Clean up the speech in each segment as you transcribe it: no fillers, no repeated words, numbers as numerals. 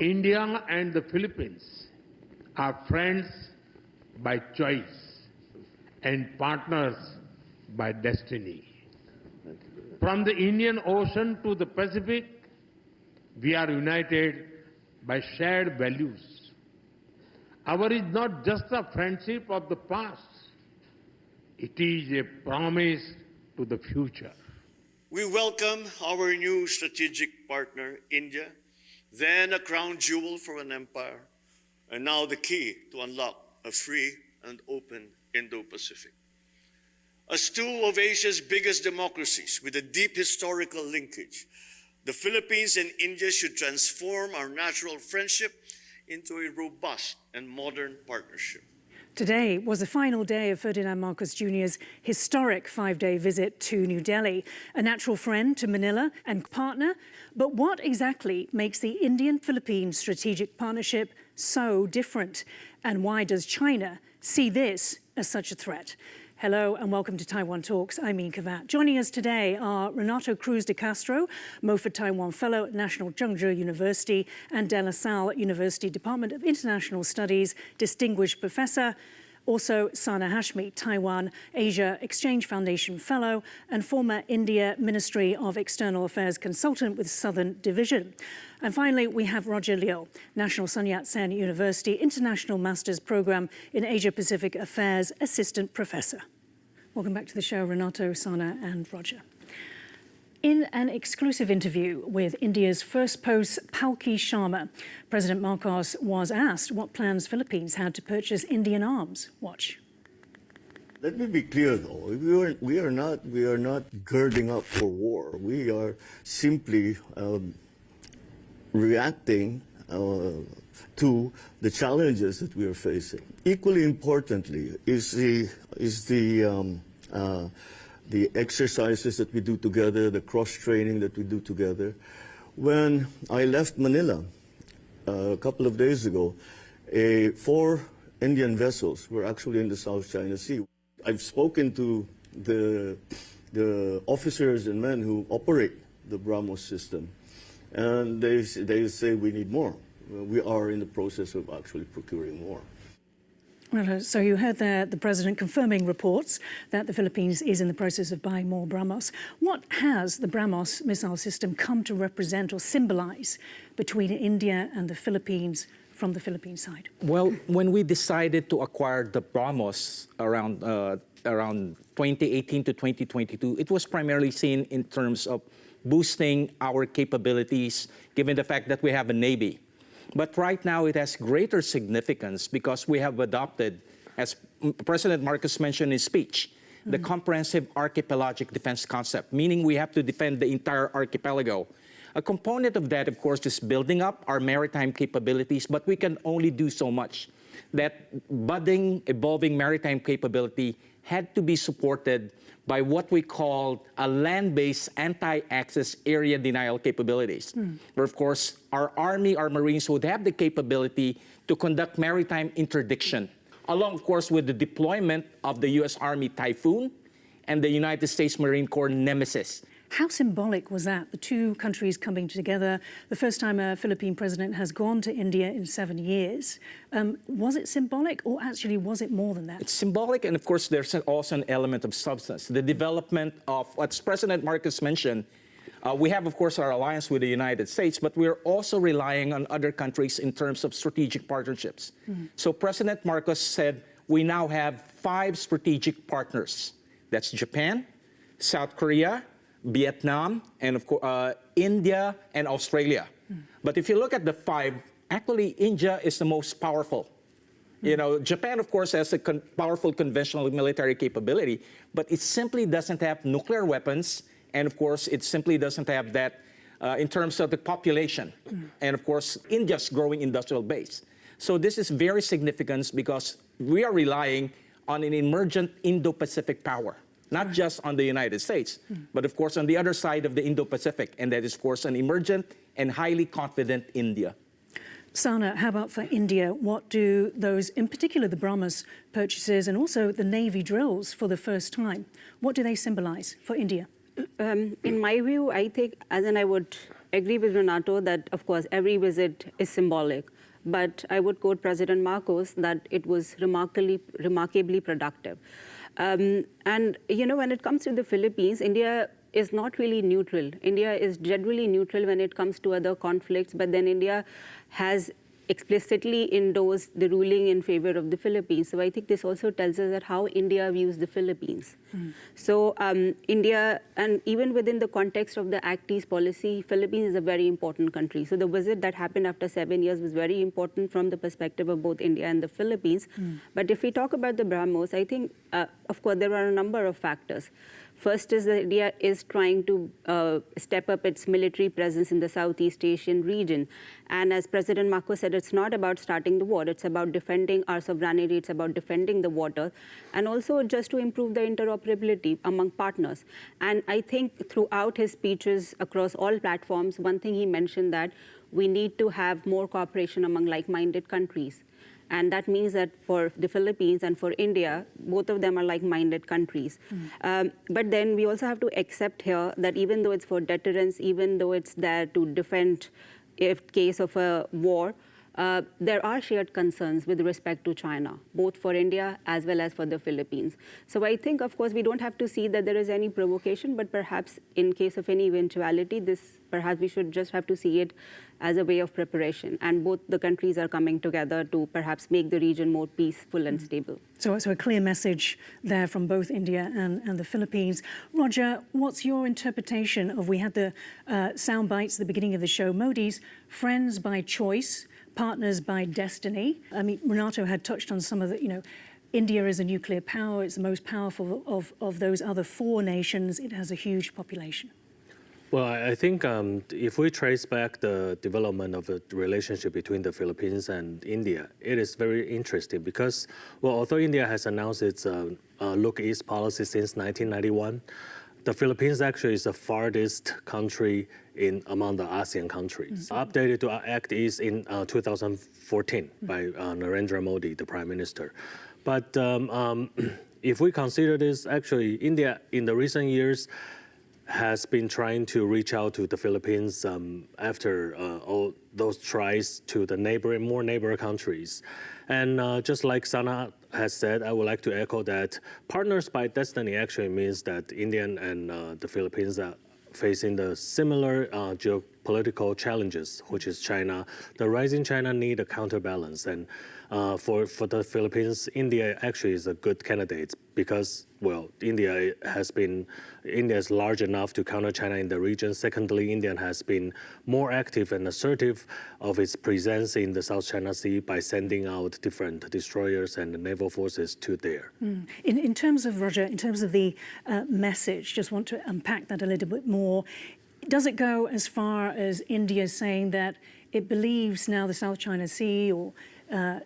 India and the Philippines are friends by choice and partners by destiny. From the Indian Ocean to the Pacific, we are united by shared values. Our is not just a friendship of the past, it is a promise to the future. We welcome our new strategic partner, India, then a crown jewel for an empire, and now the key to unlock a free and open Indo Pacific. As two of Asia's biggest democracies with a deep historical linkage, the Philippines and India should transform our natural friendship into a robust and modern partnership. Today was the final day of Ferdinand Marcos Jr.'s historic 5-day visit to New Delhi, a natural friend to Manila and partner. But what exactly makes the Indian-Philippine strategic partnership so different? And why does China see this as such a threat? Hello and welcome to Taiwan Talks. I'm Min Kavat. Joining us today are Renato Cruz de Castro, Moffat Taiwan Fellow at National Zhengzhou University, and De La Salle University Department of International Studies Distinguished Professor. Also, Sana Hashmi, Taiwan Asia Exchange Foundation Fellow and former India Ministry of External Affairs Consultant with Southern Division. And finally, we have Roger Liu, National Sun Yat-sen University International Masters Program in Asia Pacific Affairs Assistant Professor. Welcome back to the show, Renato, Sana and Roger. In an exclusive interview with India's First Post's Palki Sharma, President Marcos was asked what plans Philippines had to purchase Indian arms. Watch. Let me be clear, though. We are not girding up for war. We are simply reacting to the challenges that we are facing. Equally importantly is the exercises that we do together, the cross-training that we do together. When I left Manila a couple of days ago, 4 Indian vessels were actually in the South China Sea. I've spoken to the officers and men who operate the BrahMos system, and they say we need more. We are in the process of actually procuring more. Well, so you heard the President confirming reports that the Philippines is in the process of buying more BrahMos. What has the BrahMos missile system come to represent or symbolize between India and the Philippines from the Philippine side? Well, when we decided to acquire the BrahMos around 2018 to 2022, it was primarily seen in terms of boosting our capabilities, given the fact that we have a Navy. But right now, it has greater significance because we have adopted, as President Marcos mentioned in his speech, the comprehensive archipelagic defense concept, meaning we have to defend the entire archipelago. A component of that, of course, is building up our maritime capabilities, but we can only do so much. That budding, evolving maritime capability had to be supported by what we call a land-based anti-access area denial capabilities, where, of course, our Army, our Marines would have the capability to conduct maritime interdiction, along, of course, with the deployment of the U.S. Army Typhoon and the United States Marine Corps Nemesis. How symbolic was that, the two countries coming together? The first time a Philippine president has gone to India in 7 years. Was it symbolic, or actually was it more than that? It's symbolic, and of course there's also an element of substance. The development of, what President Marcos mentioned, we have, of course, our alliance with the United States, but we're also relying on other countries in terms of strategic partnerships. So President Marcos said we now have 5 strategic partners. That's Japan, South Korea, Vietnam, and of course India and Australia. But if you look at the 5, actually India is the most powerful. You know, Japan, of course, has a powerful conventional military capability, but it simply doesn't have nuclear weapons, and of course it simply doesn't have that in terms of the population, and of course India's growing industrial base. So this is very significant because we are relying on an emergent Indo-Pacific power. Not just on the United States, but of course on the other side of the Indo-Pacific, and that is, of course, an emergent and highly confident India. Sana, how about for India? What do those, in particular the BrahMos purchases and also the Navy drills for the first time, what do they symbolize for India? In my view, I think, as in I would agree with Renato that, of course, every visit is symbolic. But I would quote President Marcos that it was remarkably productive. And, when it comes to the Philippines, India is not really neutral. India is generally neutral when it comes to other conflicts, but then India has explicitly endorsed the ruling in favor of the Philippines. So I think this also tells us that how India views the Philippines. So India, and even within the context of the Act East policy, Philippines is a very important country. So the visit that happened after 7 years was very important from the perspective of both India and the Philippines. But if we talk about the BrahMos, I think, of course, there are a number of factors. First is that India is trying to step up its military presence in the Southeast Asian region. And as President Marcos said, it's not about starting the war. It's about defending our sovereignty. It's about defending the water. And also just to improve the interoperability among partners. And I think throughout his speeches across all platforms, one thing he mentioned that we need to have more cooperation among like-minded countries. And that means that for the Philippines and for India, both of them are like-minded countries. But then we also have to accept here that even though it's for deterrence, even though it's there to defend in case of a war, there are shared concerns with respect to China, both for India as well as for the Philippines. So I think, of course, we don't have to see that there is any provocation, but perhaps in case of any eventuality, perhaps we should just have to see it as a way of preparation. And both the countries are coming together to perhaps make the region more peaceful and stable. So a clear message there from both India and the Philippines. Roger, what's your interpretation of, we had the sound bites at the beginning of the show, Modi's friends by choice, partners by destiny. I mean, Renato had touched on some of the, India is a nuclear power. It's the most powerful of those other 4 nations. It has a huge population. Well, I think if we trace back the development of the relationship between the Philippines and India, it is very interesting because, well, although India has announced its Look East policy since 1991, the Philippines actually is the farthest country among the ASEAN countries. Updated to Act East in 2014 by Narendra Modi, the Prime Minister. But if we consider this, actually, India in the recent years has been trying to reach out to the Philippines after all those tries to the more neighbor countries. And just like Sana has said, I would like to echo that partners by destiny actually means that India and the Philippines are facing the similar geopolitical challenges, which is China. The rising China need a counterbalance. And for the Philippines, India actually is a good candidate because, well, India is large enough to counter China in the region. Secondly, India has been more active and assertive of its presence in the South China Sea by sending out different destroyers and naval forces to there. In terms of, Roger, in terms of the message, just want to unpack that a little bit more. Does it go as far as India saying that it believes now the South China Sea or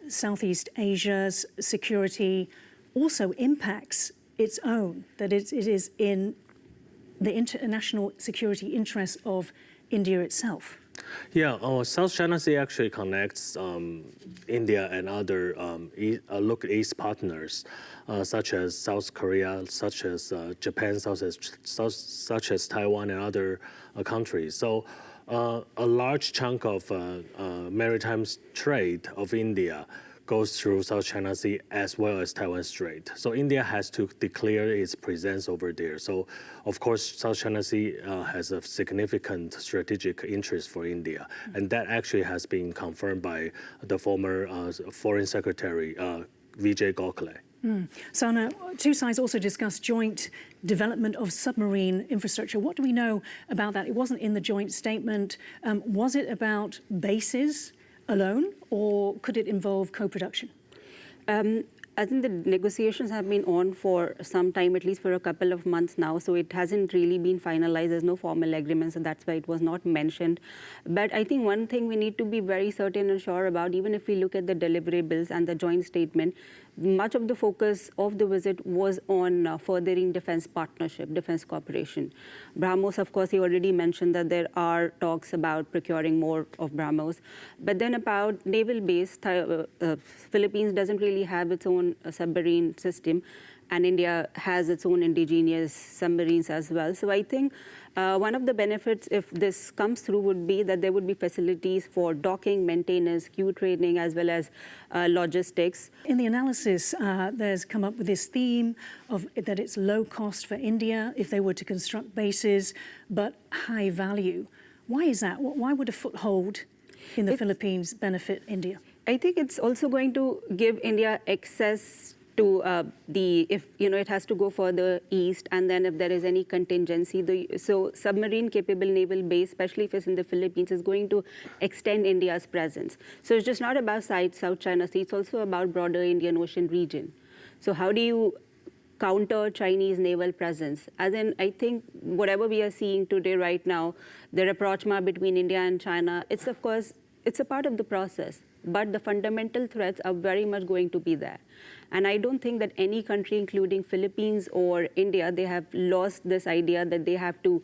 Southeast Asia's security also impacts its own, that it is in the international security interests of India itself? Yeah, South China Sea actually connects India and other Look East partners, such as South Korea, such as Japan, such as Taiwan and other countries. So a large chunk of maritime trade of India goes through South China Sea as well as Taiwan Strait. So India has to declare its presence over there. So of course, South China Sea has a significant strategic interest for India. And that actually has been confirmed by the former Foreign Secretary, Vijay Gokhale. Sana, two sides also discussed joint development of submarine infrastructure. What do we know about that? It wasn't in the joint statement. Was it about bases alone, or could it involve co-production? I think the negotiations have been on for some time, at least for a couple of months now, so it hasn't really been finalized. There's no formal agreement, so that's why it was not mentioned. But I think one thing we need to be very certain and sure about, even if we look at the deliverables and the joint statement, much of the focus of the visit was on furthering defense partnership, defense cooperation. BrahMos, of course, he already mentioned that there are talks about procuring more of BrahMos. But then about naval base, Philippines doesn't really have its own submarine system. and India has its own indigenous submarines as well. So I think one of the benefits, if this comes through, would be that there would be facilities for docking, maintenance, crew training, as well as logistics. In the analysis, there's come up with this theme of that it's low cost for India if they were to construct bases, but high value. Why is that? Why would a foothold in the Philippines benefit India? I think it's also going to give India access to if it has to go further east, and then if there is any contingency, so submarine capable naval base, especially if it's in the Philippines, is going to extend India's presence. So it's just not about South China Sea, it's also about broader Indian Ocean region. So how do you counter Chinese naval presence? As in, I think whatever we are seeing today right now, the rapprochement between India and China, it's of course, it's a part of the process. But the fundamental threats are very much going to be there. And I don't think that any country, including Philippines or India, they have lost this idea that they have to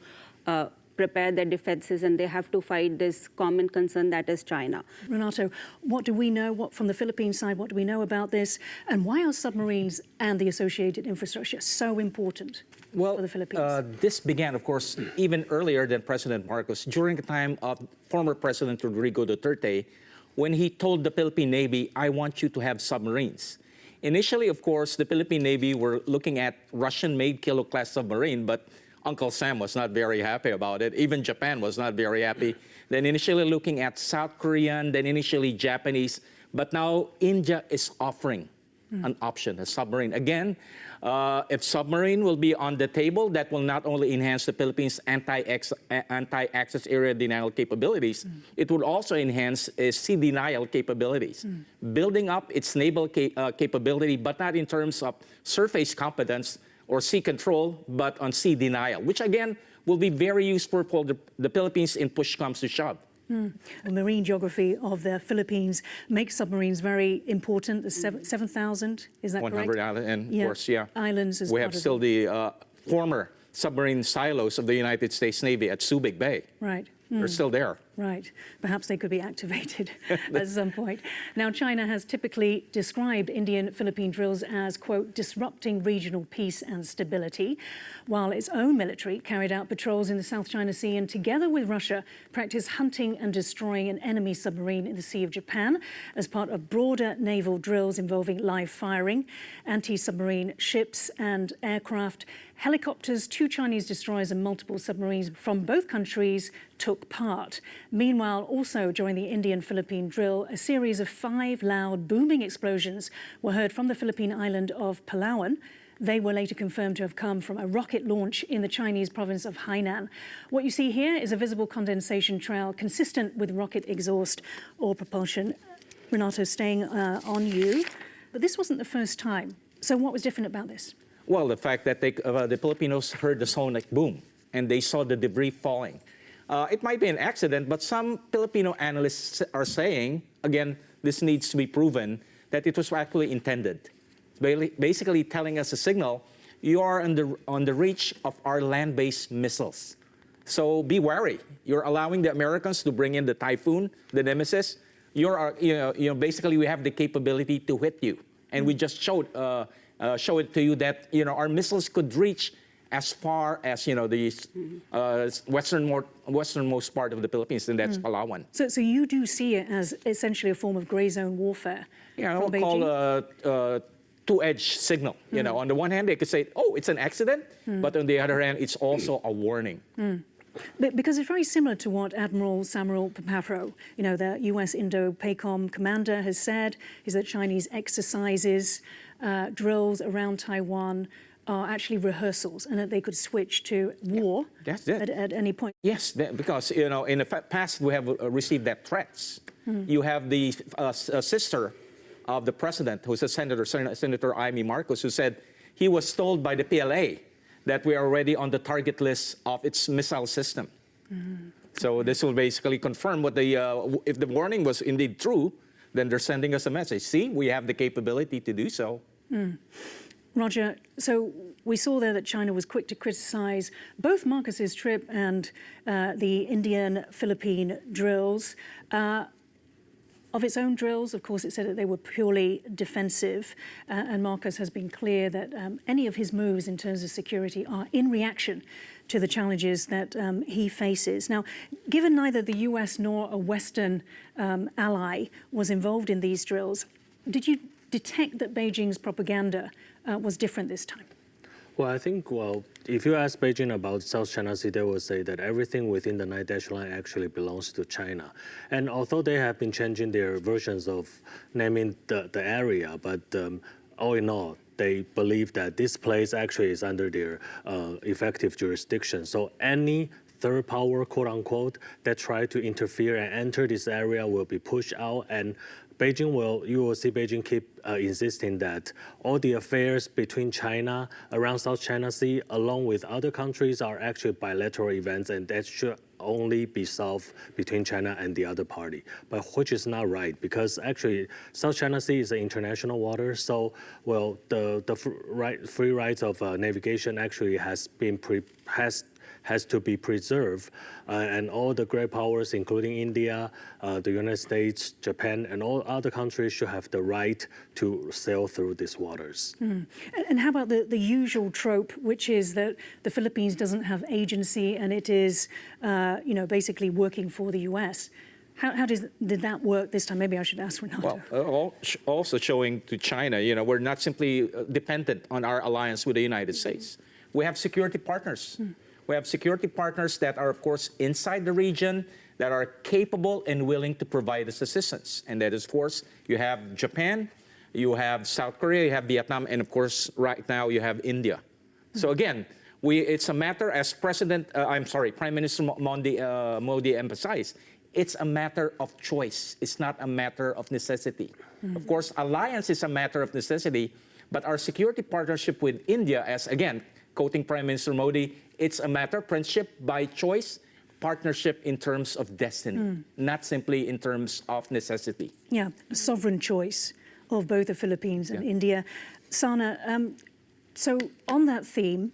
prepare their defenses and they have to fight this common concern that is China. Renato, what do we know from the Philippine side? What do we know about this? And why are submarines and the associated infrastructure so important for the Philippines? This began, of course, even earlier than President Marcos, during the time of former President Rodrigo Duterte, when he told the Philippine Navy, I want you to have submarines. Initially, of course, the Philippine Navy were looking at Russian-made Kilo-class submarine, but Uncle Sam was not very happy about it. Even Japan was not very happy. Then initially looking at South Korean, then initially Japanese. But now India is offering an option, a submarine. Again, if submarine will be on the table, that will not only enhance the Philippines' anti-access area denial capabilities, it would also enhance sea denial capabilities, building up its naval capability, but not in terms of surface competence or sea control, but on sea denial, which again will be very useful for the Philippines in push comes to shove. The marine geography of the Philippines makes submarines very important. There's 7,000, is that 100 correct? islands, and of course, yeah. Islands as we part have still the former submarine silos of the United States Navy at Subic Bay. Right. They're still there. Right. Perhaps they could be activated at some point. Now, China has typically described Indian-Philippine drills as, quote, disrupting regional peace and stability, while its own military carried out patrols in the South China Sea and, together with Russia, practiced hunting and destroying an enemy submarine in the Sea of Japan as part of broader naval drills involving live firing, anti-submarine ships and aircraft. Helicopters, 2 Chinese destroyers and multiple submarines from both countries took part. Meanwhile, also during the Indian-Philippine drill, a series of 5 loud booming explosions were heard from the Philippine island of Palawan. They were later confirmed to have come from a rocket launch in the Chinese province of Hainan. What you see here is a visible condensation trail consistent with rocket exhaust or propulsion. Renato, staying on you. But this wasn't the first time. So what was different about this? Well, the fact that the Filipinos heard the sonic boom and they saw the debris falling. It might be an accident, but some Filipino analysts are saying, again, this needs to be proven, that it was actually intended. Basically telling us a signal, you are on the reach of our land-based missiles. So be wary. You're allowing the Americans to bring in the Typhoon, the Nemesis. Basically we have the capability to hit you. And we just showed it to you that, our missiles could reach as far as, the westernmost part of the Philippines, and that's Palawan. So you do see it as essentially a form of grey zone warfare? Yeah, I would call a two-edged signal. On the one hand, they could say, oh, it's an accident, but on the other hand, it's also a warning. Because it's very similar to what Admiral Samuel Papafro, the US Indo-PACOM commander, has said, is that Chinese exercises, drills around Taiwan are actually rehearsals and that they could switch to war at any point. Yes, because, in the past we have received that threats. You have the sister of the president, who's a senator, Senator Amy Marcos, who said he was told by the PLA that we are already on the target list of its missile system. So this will basically confirm what if the warning was indeed true, then they're sending us a message. See, we have the capability to do so. Roger, so we saw there that China was quick to criticize both Marcos's trip and the Indian-Philippine drills. of its own drills. Of course, it said that they were purely defensive, and Marcos has been clear that any of his moves in terms of security are in reaction to the challenges that he faces. Now, given neither the US nor a Western ally was involved in these drills, did you detect that Beijing's propaganda was different this time? Well, I think, if you ask Beijing about South China Sea, they will say that everything within the 9-dash line actually belongs to China. And although they have been changing their versions of naming the area, but all in all, they believe that this place actually is under their effective jurisdiction. So any third power, quote unquote, that try to interfere and enter this area will be pushed out, and you will see Beijing keep insisting that all the affairs between China, around South China Sea, along with other countries are actually bilateral events, and that should only be solved between China and the other party, but which is not right, because actually South China Sea is an international water, so the free rights of navigation actually has to be preserved, and all the great powers, including India, the United States, Japan, and all other countries should have the right to sail through these waters. And how about the usual trope, which is that the Philippines doesn't have agency and it is, basically working for the US? How did that work this time? Maybe I should ask Ronaldo. Well, also showing to China, we're not simply dependent on our alliance with the United States. We have security partners. We have security partners that are, of course, inside the region, that are capable and willing to provide us assistance. And that is, of course, you have Japan, you have South Korea, you have Vietnam, and of course, right now you have India. So again, it's a matter, as Prime Minister Modi emphasized, it's a matter of choice. It's not a matter of necessity. Of course, alliance is a matter of necessity, but our security partnership with India, as again, quoting Prime Minister Modi, it's a matter of friendship by choice, partnership in terms of destiny, not simply in terms of necessity. Yeah, a sovereign choice of both the Philippines and India. Sana, so on that theme,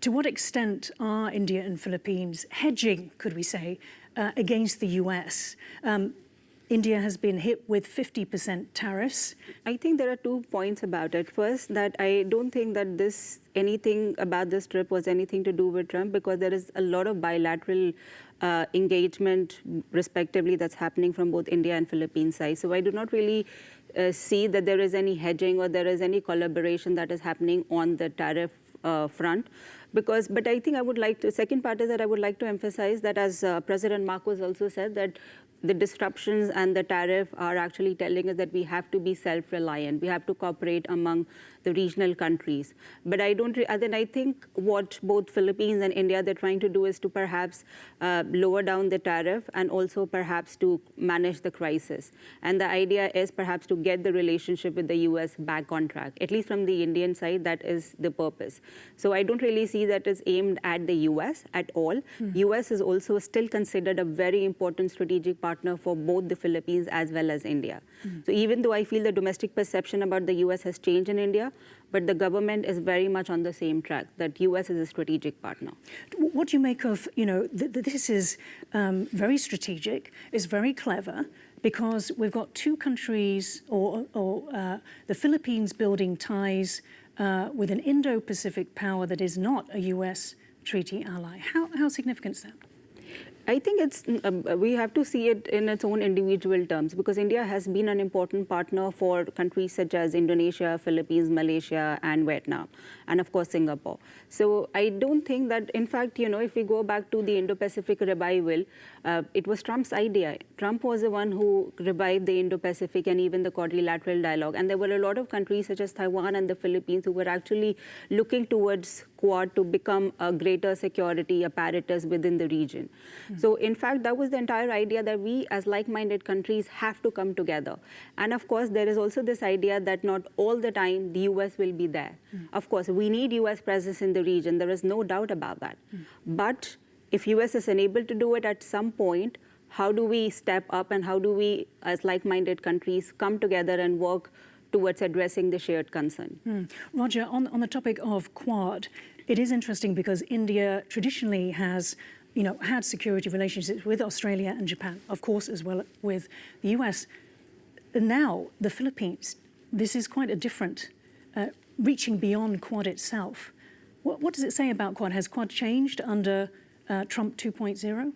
to what extent are India and Philippines hedging, could we say, against the US? India has been hit with 50% tariffs. I think there are 2 points about it. First, that I don't think that anything about this trip was anything to do with Trump, because there is a lot of bilateral engagement, respectively, that's happening from both India and Philippines side. So I do not really see that there is any hedging or there is any collaboration that is happening on the tariff front. But I think second part is that I would like to emphasize that, as President Marcos also said, that the disruptions and the tariff are actually telling us that we have to be self-reliant. We have to cooperate among the regional countries. But I think what both Philippines and India, they're trying to do is to perhaps lower down the tariff and also perhaps to manage the crisis. And the idea is perhaps to get the relationship with the US back on track. At least from the Indian side, that is the purpose. So I don't really see that as aimed at the US at all. US is also still considered a very important strategic partner for both the Philippines as well as India. So even though I feel the domestic perception about the US has changed in India, but the government is very much on the same track, that US is a strategic partner. What do you make of, this is very strategic, it's very clever, because we've got two countries, or the Philippines building ties with an Indo Pacific power that is not a US treaty ally. How significant is that? I think we have to see it in its own individual terms, because India has been an important partner for countries such as Indonesia, Philippines, Malaysia, and Vietnam, and of course Singapore. So I don't think that, in fact, if we go back to the Indo-Pacific revival, it was Trump's idea. Trump was the one who revived the Indo-Pacific and even the quadrilateral dialogue. And there were a lot of countries such as Taiwan and the Philippines who were actually looking towards Quad to become a greater security apparatus within the region. So in fact, that was the entire idea, that we as like-minded countries have to come together. And of course, there is also this idea that not all the time the US will be there. Of course, we need US presence in the region. There is no doubt about that. But if US is unable to do it at some point, how do we step up and how do we, as like-minded countries, come together and work towards addressing the shared concern? Roger, on the topic of Quad, it is interesting because India traditionally has had security relationships with Australia and Japan, of course, as well with the US. now the Philippines, this is quite a different, reaching beyond Quad itself. What does it say about Quad? Has Quad changed under Trump 2.0?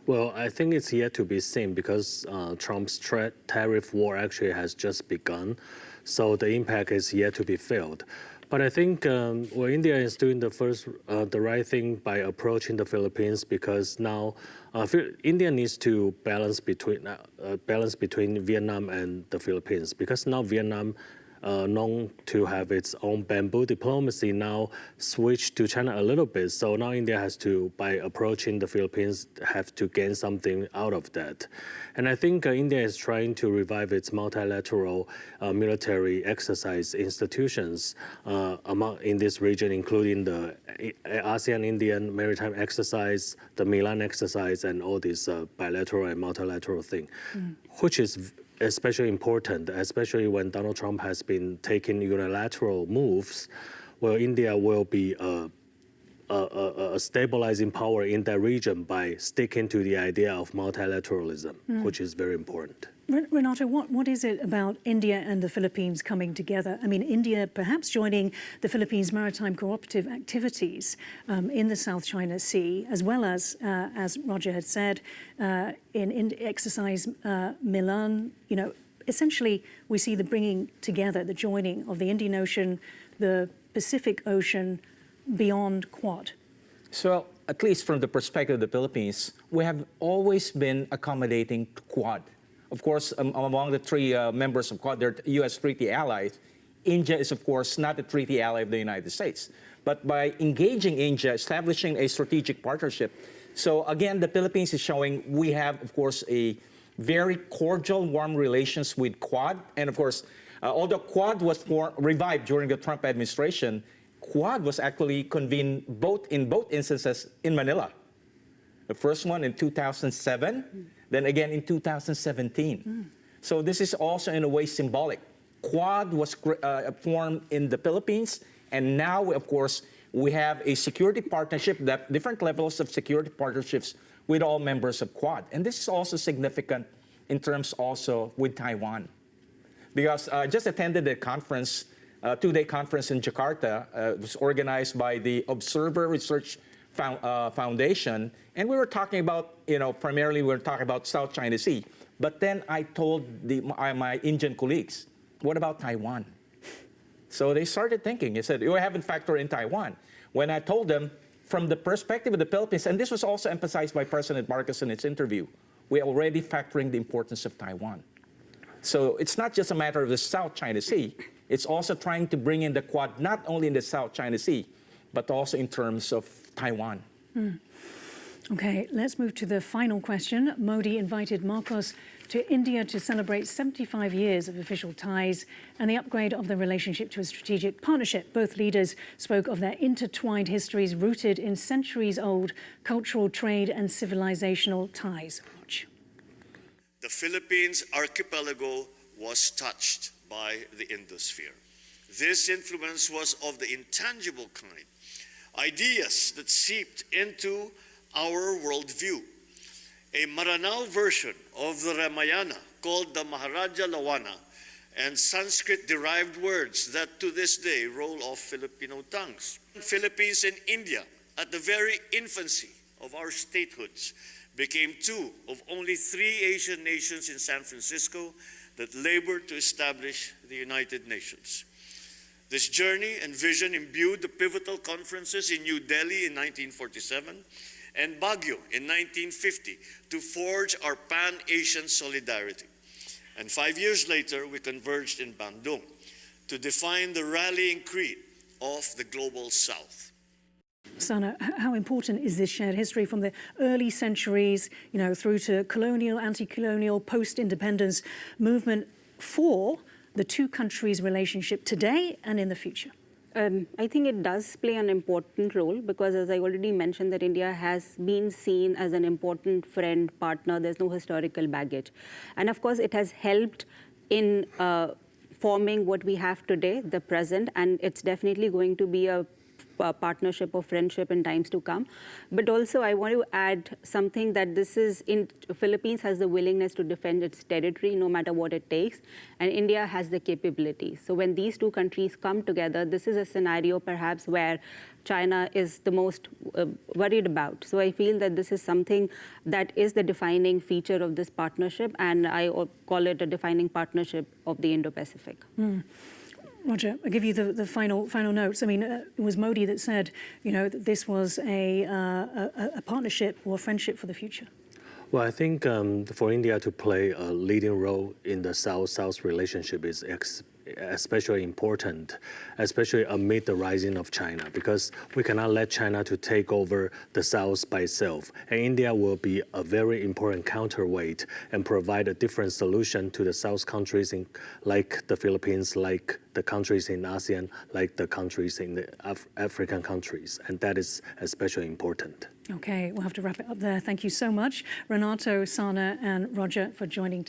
Well, I think it's yet to be seen because Trump's tariff war actually has just begun. So the impact is yet to be felt. But I think India is doing the right thing by approaching the Philippines, because now India needs to balance between Vietnam and the Philippines, because now Vietnam, known to have its own bamboo diplomacy, now switched to China a little bit. So now India has to, by approaching the Philippines, have to gain something out of that. And I think India is trying to revive its multilateral military exercise institutions in this region, including the ASEAN-Indian maritime exercise, the Milan exercise, and all these bilateral and multilateral things, which is especially important, especially when Donald Trump has been taking unilateral moves, where India will be a stabilizing power in that region by sticking to the idea of multilateralism, which is very important. Renato, what is it about India and the Philippines coming together? I mean, India perhaps joining the Philippines' maritime cooperative activities in the South China Sea, as well as Roger had said, in exercise Milan. You know, essentially, we see the bringing together, the joining of the Indian Ocean, the Pacific Ocean, beyond Quad. So, at least from the perspective of the Philippines, we have always been accommodating Quad. Of course, among the three members of Quad, they're U.S. treaty allies. India is, of course, not a treaty ally of the United States. But by engaging India, establishing a strategic partnership, so again, the Philippines is showing we have, of course, a very cordial, warm relations with Quad. And of course, although Quad was revived during the Trump administration, Quad was actually convened in both instances in Manila. The first one in 2007, then again in 2017. So this is also in a way symbolic. Quad was formed in the Philippines, and now, of course, we have a security partnership, different levels of security partnerships with all members of Quad. And this is also significant in terms also with Taiwan. Because I just attended a conference, two-day conference in Jakarta. It was organized by the Observer Research Foundation, and we were talking about, primarily we were talking about South China Sea. But then I told my Indian colleagues, what about Taiwan? So they started thinking. They said, you haven't factored in Taiwan. When I told them, from the perspective of the Philippines, and this was also emphasized by President Marcos in his interview, we're already factoring the importance of Taiwan. So it's not just a matter of the South China Sea, it's also trying to bring in the Quad, not only in the South China Sea, but also in terms of Taiwan. Okay, let's move to the final question. Modi invited Marcos to India to celebrate 75 years of official ties and the upgrade of the relationship to a strategic partnership. Both leaders spoke of their intertwined histories rooted in centuries-old cultural, trade and civilizational ties. Watch. The Philippines archipelago was touched by the Indosphere. This influence was of the intangible kind. Ideas that seeped into our worldview. A Maranao version of the Ramayana called the Maharaja Lawana, and Sanskrit-derived words that to this day roll off Filipino tongues. Philippines and India, at the very infancy of our statehoods, became two of only 3 Asian nations in San Francisco that labored to establish the United Nations. This journey and vision imbued the pivotal conferences in New Delhi in 1947 and Baguio in 1950 to forge our pan-Asian solidarity. And 5 years later, we converged in Bandung to define the rallying creed of the Global South. Sana, how important is this shared history from the early centuries, through to colonial, anti-colonial, post-independence movement for the two countries' relationship today and in the future? I think it does play an important role because, as I already mentioned, that India has been seen as an important friend, partner. There's no historical baggage. And of course, it has helped in forming what we have today, the present, and it's definitely going to be a partnership or friendship in times to come. But also I want to add something that Philippines has the willingness to defend its territory no matter what it takes, and India has the capability. So when these two countries come together, this is a scenario perhaps where China is the most worried about. So I feel that this is something that is the defining feature of this partnership, and I call it a defining partnership of the Indo Pacific. Roger, I'll give you the final notes. I mean, it was Modi that said, that this was a partnership or a friendship for the future. Well, I think for India to play a leading role in the South-South relationship is especially important, especially amid the rising of China, because we cannot let China to take over the South by itself. And India will be a very important counterweight and provide a different solution to the South countries like the Philippines, like the countries in ASEAN, like the countries in the African countries. And that is especially important. Okay, we'll have to wrap it up there. Thank you so much, Renato, Sana, and Roger, for joining.